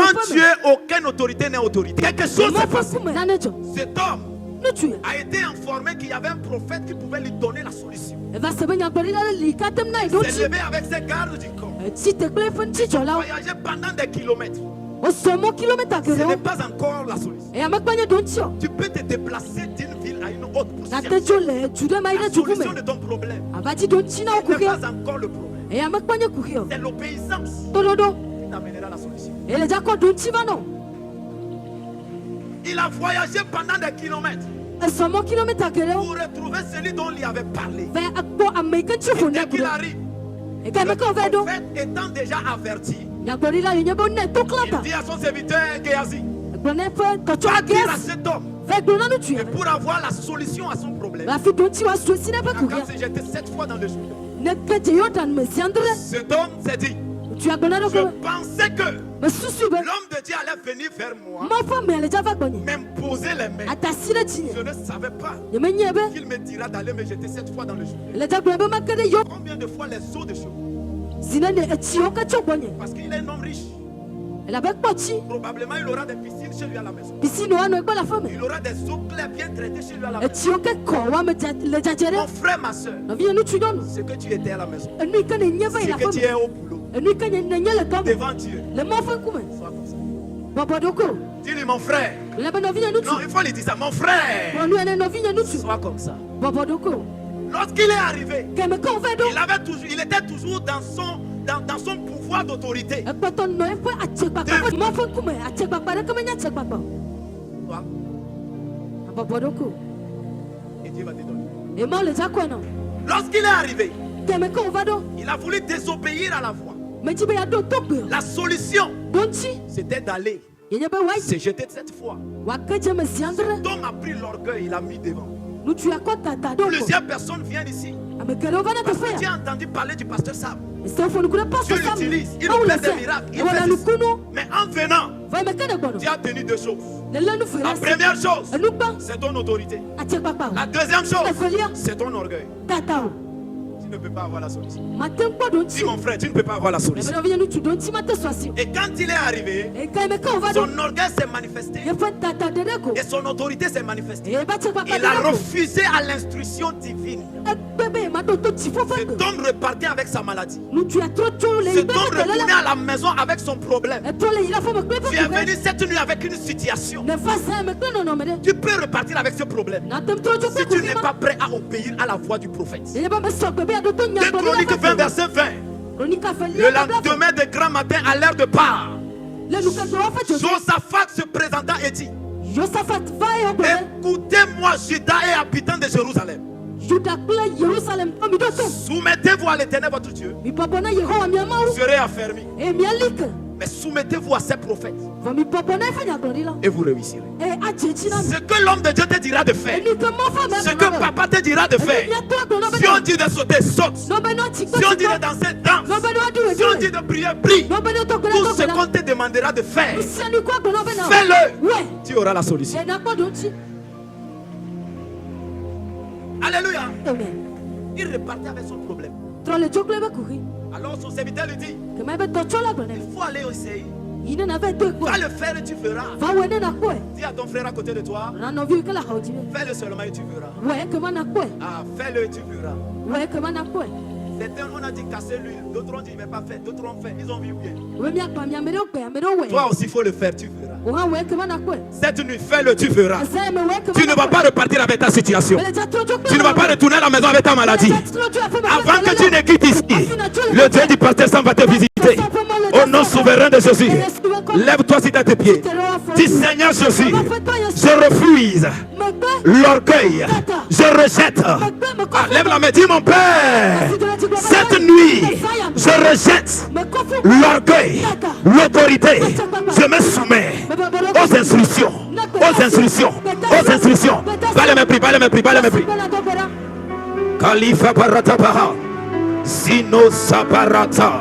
Devant Dieu, aucune autorité n'est autorité. Quelque chose s'est passé. Cet homme a été informé qu'il y avait un prophète qui pouvait lui donner la solution. Il s'est levé avec ses gardes du corps. Il a voyagé pendant des kilomètres. Ce n'est pas encore la solution. Tu peux te déplacer d'une ville à une autre pour chercher la solution de ton problème. Ce n'est pas encore le problème. C'est l'obéissance qui t'amènera la solution. Il a voyagé pendant des kilomètres pour retrouver celui dont il avait parlé. Et dès qu'il arrive, le prophète étant déjà averti, il dit à son serviteur Géasi, va dire à cet homme que pour avoir la solution à son problème, quand s'est jeté 7 fois dans le Jourdain, cet homme s'est dit, je pensais que l'homme de Dieu allait venir vers moi, m'imposer les mains. Je ne savais pas qu'il me dira d'aller me jeter 7 fois dans le Jourdain. Combien de fois les eaux de cheveux? Parce qu'il est un homme riche. Probablement il aura des piscines chez lui à la maison. Il aura des eaux claires bien traitées chez lui à la maison. Mon frère, ma soeur, ce que tu étais à la maison, ce que tu es au boulot, devant Dieu, sois comme ça. Dis-lui mon frère. Non, il faut lui dire ça. Mon frère, sois comme ça. Lorsqu'il est arrivé, il était toujours dans son pouvoir d'autorité. Et Dieu va te donner. Lorsqu'il est arrivé, il a voulu désobéir à la voix. La solution, c'était d'aller se jeter de cette foi. Cet homme a pris l'orgueil, il l'a mis devant. Plusieurs personnes viennent ici. Parce que tu as entendu parler du pasteur Sam. Dieu l'utilise, il nous fait des miracles. Il fait ceci. Mais en venant, tu as tenu 2 choses. La première chose, c'est ton autorité. La deuxième chose, c'est ton orgueil. Tu ne peux pas avoir la solution. Dis mon frère, tu ne peux pas avoir la solution. Et quand il est arrivé, son orgueil s'est manifesté et son autorité s'est manifestée. Il a refusé à l'instruction divine. Cet homme repartait avec sa maladie. Cet homme retournait à la maison avec son problème. Tu es venu cette nuit avec une situation. Tu peux repartir avec ce problème si tu n'es pas prêt à obéir à la voix du prophète. 2 Chroniques 20 verset 20. Le lendemain de grand matin à l'heure de part, Josaphat se présenta et dit, écoutez-moi Juda et habitants de Jérusalem. Soumettez-vous à l'Éternel votre Dieu. Vous serez affermis. Mais soumettez-vous à ces prophètes et vous réussirez. Ce que l'homme de Dieu te dira de faire, ce que papa te dira de faire, si on dit de sauter, saute. Si on dit de danser, danse. Si on dit de prier, prie. Tout ce qu'on te demandera de faire, fais-le. Tu auras la solution. Alléluia. Il repartait avec son problème. Alors son serviteur lui dit, il faut aller essayer. Va le faire et tu verras. Dis à ton frère à côté de toi, fais-le seulement et tu verras. Ah, fais-le et tu verras. Certains on a dit casser l'huile, d'autres ont dit il ne va pas faire, d'autres ont fait, ils ont vu bien. Toi aussi il faut le faire, tu verras. Cette nuit, fais-le, tu verras. Tu ne vas pas repartir avec ta situation. Tu ne vas pas retourner à la maison avec ta maladie. Avant que tu ne quittes ici, le Dieu du pasteur Sam va te visiter. Au nom souverain de Jésus, lève-toi sur tes pieds. Dis Seigneur Jésus, je refuse l'orgueil, je rejette. Ah, lève la main, dis mon Père, cette nuit, je rejette l'orgueil, l'autorité. Je me soumets aux instructions, aux instructions, aux instructions. Bale me prie, bale me prie, bale me prie. Khalifa Barata Baha, Zino Sabarata,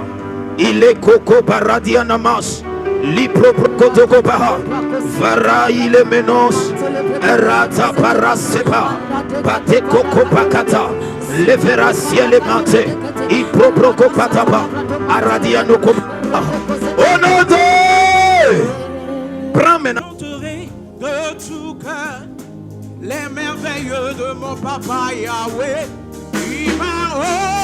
il est Coco Baradiana Mas, Lipro Prokotoko Baha, Vara il est Menos, Erata Parasepa, Pate Coco Pakata, Levera Ciel Mante, Ipro Prokopatapa, Aradiano Kopa. Oh non! maintenant. De tout cœur, les merveilles de mon papa Yahweh. Il m'a